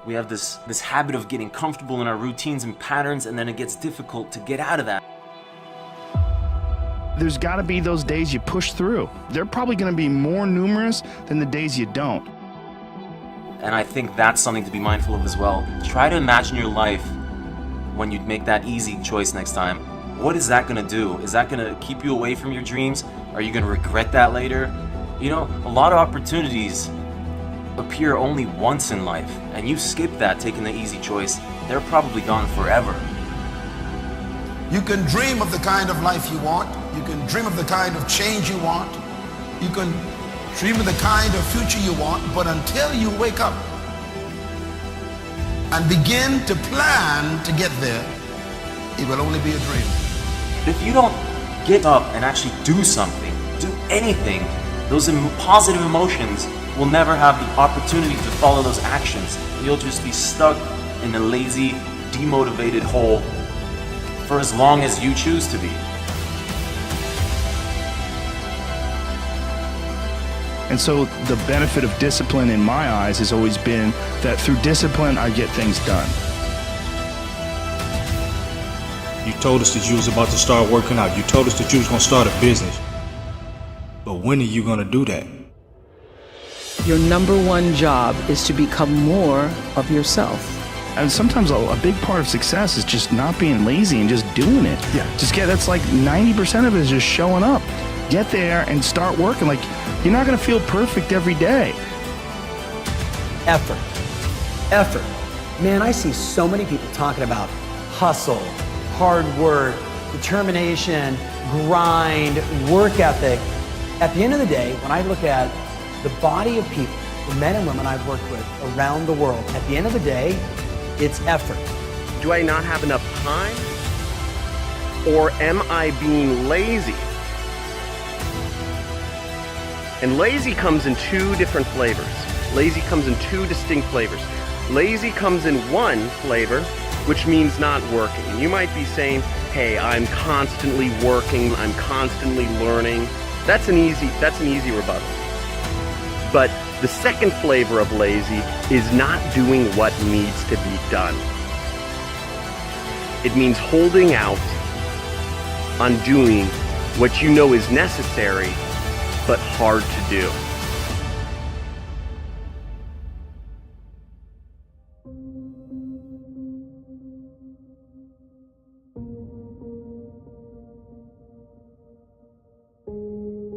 We have this habit of getting comfortable in our routines and patterns, and then it gets difficult to get out of that. There's got to be those days you push through. They're probably going to be more numerous than the days you don't. And I think that's something to be mindful of as well. Try to imagine your life when you make that easy choice next time. What is that going to do? Is that going to keep you away from your dreams? Are you going to regret that later? You know, a lot of opportunities appear only once in life, and you skip that taking the easy choice, they're probably gone forever. You can dream of the kind of life you want. You can dream of the kind of change you want. You can dream of the kind of future you want, but until you wake up and begin to plan to get there, it will only be a dream. If you don't get up and actually do something, do anything, those positive emotions will never have the opportunity to follow those actions. You'll just be stuck in a lazy, demotivated hole for as long as you choose to be. And so the benefit of discipline in my eyes has always been that through discipline, I get things done. You told us that you was about to start working out. You told us that you was going to start a business. But when are you going to do that? Your number one job is to become more of yourself. And sometimes a big part of success is just not being lazy and just doing it. Yeah. That's like 90% of it is just showing up. Get there and start working. Like, you're not going to feel perfect every day. Effort. Man, I see so many people talking about hustle, hard work, determination, grind, work ethic. At the end of the day, when I look at the body of people, the men and women I've worked with around the world, at the end of the day, it's effort. Do I not have enough time? Or am I being lazy? And lazy comes in two different flavors. Lazy comes in two distinct flavors. Lazy comes in one flavor, which means not working. And you might be saying, hey, I'm constantly working, I'm constantly learning. That's an easy rebuttal. But the second flavor of lazy is not doing what needs to be done. It means holding out on doing what you know is necessary, but hard to do.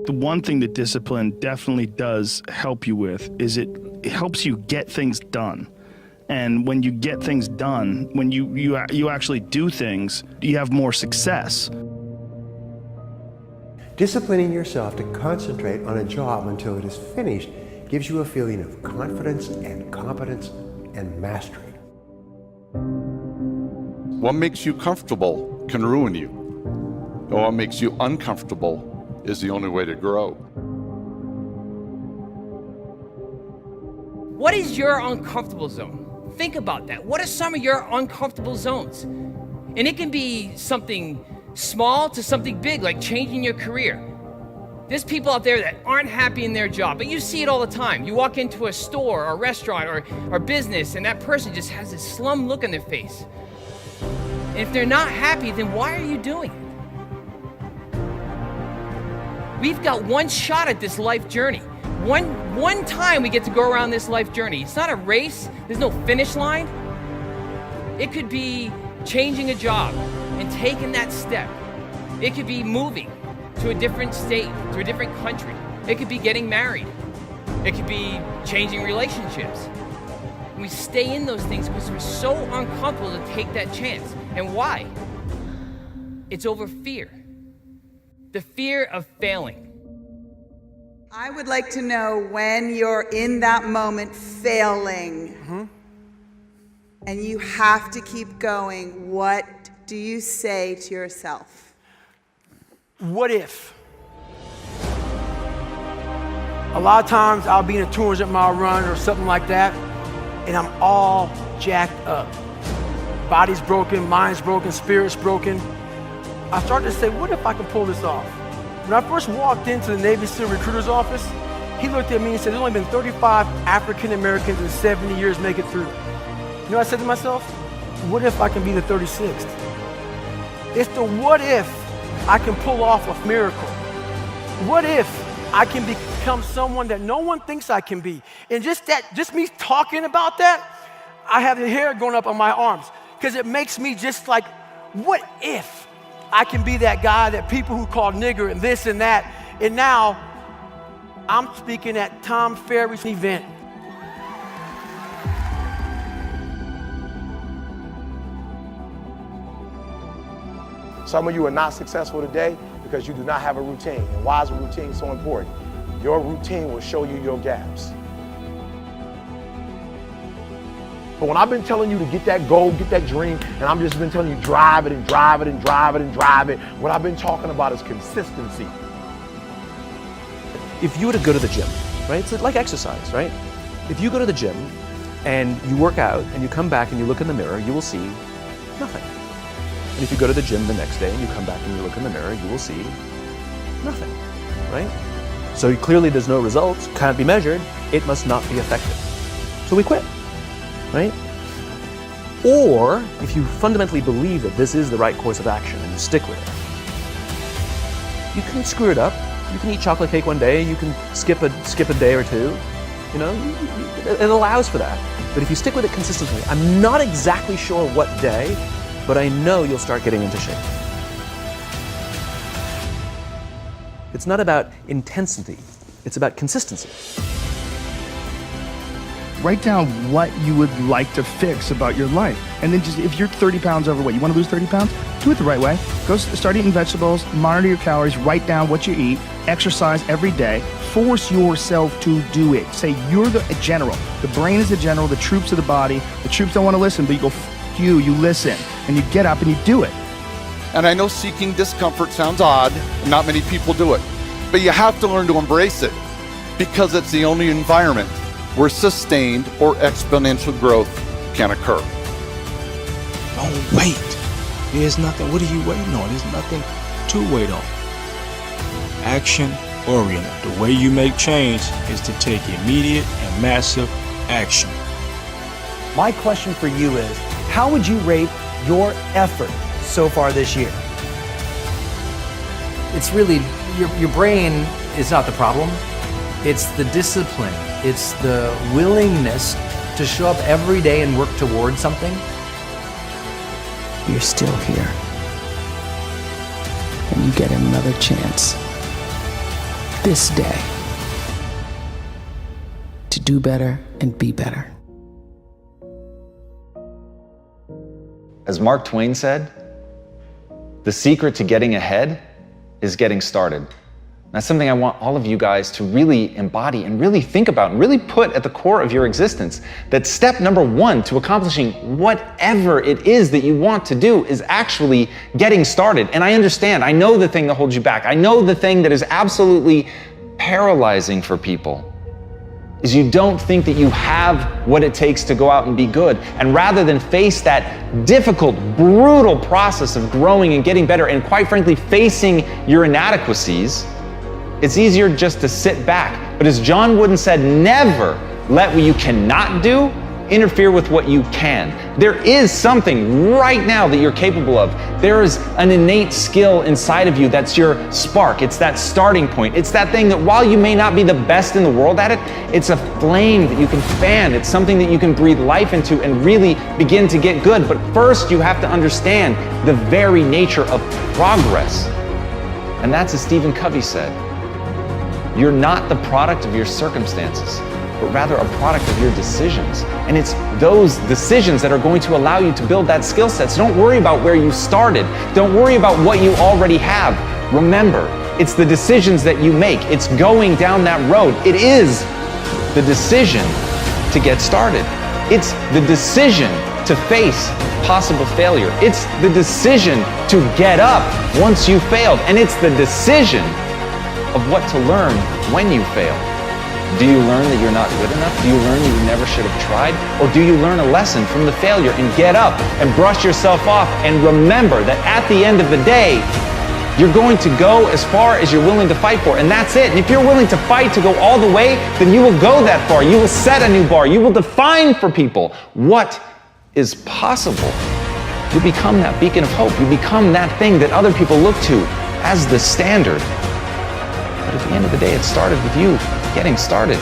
The one thing that discipline definitely does help you with is it helps you get things done. And when you get things done, when you actually do things, you have more success. Disciplining yourself to concentrate on a job until it is finished gives you a feeling of confidence and competence and mastery. What makes you comfortable can ruin you. And what makes you uncomfortable is the only way to grow. What is your uncomfortable zone? Think about that. What are some of your uncomfortable zones? And it can be something small to something big, like changing your career. There's people out there that aren't happy in their job, but you see it all the time. You walk into a store or a restaurant or business, and that person just has this slum look on their face. And if they're not happy, then why are you doing it? We've got one shot at this life journey. One time we get to go around this life journey. It's not a race. There's no finish line. It could be changing a job and taking that step. It could be moving to a different state, to a different country. It could be getting married. It could be changing relationships. And we stay in those things because we're so uncomfortable to take that chance. And why? It's over fear. The fear of failing. I would like to know when you're in that moment failing and you have to keep going, what do you say to yourself? What if? A lot of times I'll be in a 200-mile run or something like that, and I'm all jacked up. Body's broken, mind's broken, spirit's broken. I started to say, what if I can pull this off? When I first walked into the Navy SEAL recruiter's office, he looked at me and said, there's only been 35 African Americans in 70 years make it through. You know what I said to myself? What if I can be the 36th? It's the what if I can pull off a miracle. What if I can become someone that no one thinks I can be? And just me talking about that, I have the hair going up on my arms because it makes me just like, what if I can be that guy that people who call nigger and this and that, and now I'm speaking at Tom Ferry's event. Some of you are not successful today because you do not have a routine. And why is a routine so important? Your routine will show you your gaps. But when I've been telling you to get that goal, get that dream, and I've just been telling you drive it and drive it and drive it and drive it, what I've been talking about is consistency. If you were to go to the gym, right? It's like exercise, right? If you go to the gym and you work out and you come back and you look in the mirror, you will see nothing. And if you go to the gym the next day and you come back and you look in the mirror, you will see nothing, right? So clearly there's no results, can't be measured, it must not be effective. So we quit, right? Or if you fundamentally believe that this is the right course of action and you stick with it, you can screw it up. You can eat chocolate cake one day, you can skip a day or two, you know, it allows for that. But if you stick with it consistently, I'm not exactly sure what day, but I know you'll start getting into shape. It's not about intensity, it's about consistency. Write down what you would like to fix about your life. And then just, if you're 30 pounds overweight, you want to lose 30 pounds? Do it the right way. Go start eating vegetables, monitor your calories, write down what you eat, exercise every day, force yourself to do it. Say you're the general. The brain is the general, the troops are the body. The troops don't want to listen, but you go, F you listen. And you get up and you do it. And I know seeking discomfort sounds odd, and not many people do it. But you have to learn to embrace it, because it's the only environment where sustained or exponential growth can occur. Don't wait. There's nothing, what are you waiting on? There's nothing to wait on. Action oriented. The way you make change is to take immediate and massive action. My question for you is, how would you rate your effort so far this year? It's really, your brain is not the problem. It's the discipline. It's the willingness to show up every day and work towards something. You're still here. And you get another chance this day to do better and be better. As Mark Twain said, the secret to getting ahead is getting started. That's something I want all of you guys to really embody and really think about and really put at the core of your existence. That step number one to accomplishing whatever it is that you want to do is actually getting started. And I understand, I know the thing that holds you back. I know the thing that is absolutely paralyzing for people is you don't think that you have what it takes to go out and be good. And rather than face that difficult, brutal process of growing and getting better and quite frankly facing your inadequacies, it's easier just to sit back. But as John Wooden said, never let what you cannot do interfere with what you can. There is something right now that you're capable of. There is an innate skill inside of you that's your spark. It's that starting point. It's that thing that while you may not be the best in the world at it, it's a flame that you can fan. It's something that you can breathe life into and really begin to get good. But first you have to understand the very nature of progress. And that's as Stephen Covey said. You're not the product of your circumstances, but rather a product of your decisions. And it's those decisions that are going to allow you to build that skill set. So don't worry about where you started. Don't worry about what you already have. Remember, it's the decisions that you make. It's going down that road. It is the decision to get started. It's the decision to face possible failure. It's the decision to get up once you failed. And it's the decision of what to learn when you fail. Do you learn that you're not good enough? Do you learn that you never should have tried? Or do you learn a lesson from the failure and get up and brush yourself off and remember that at the end of the day, you're going to go as far as you're willing to fight for, and that's it. And if you're willing to fight to go all the way, then you will go that far. You will set a new bar. You will define for people what is possible. You become that beacon of hope. You become that thing that other people look to as the standard. But at the end of the day, it started with you getting started.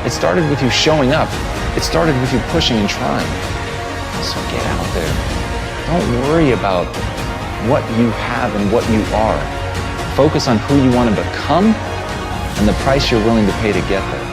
It started with you showing up. It started with you pushing and trying. So get out there. Don't worry about what you have and what you are. Focus on who you want to become and the price you're willing to pay to get there.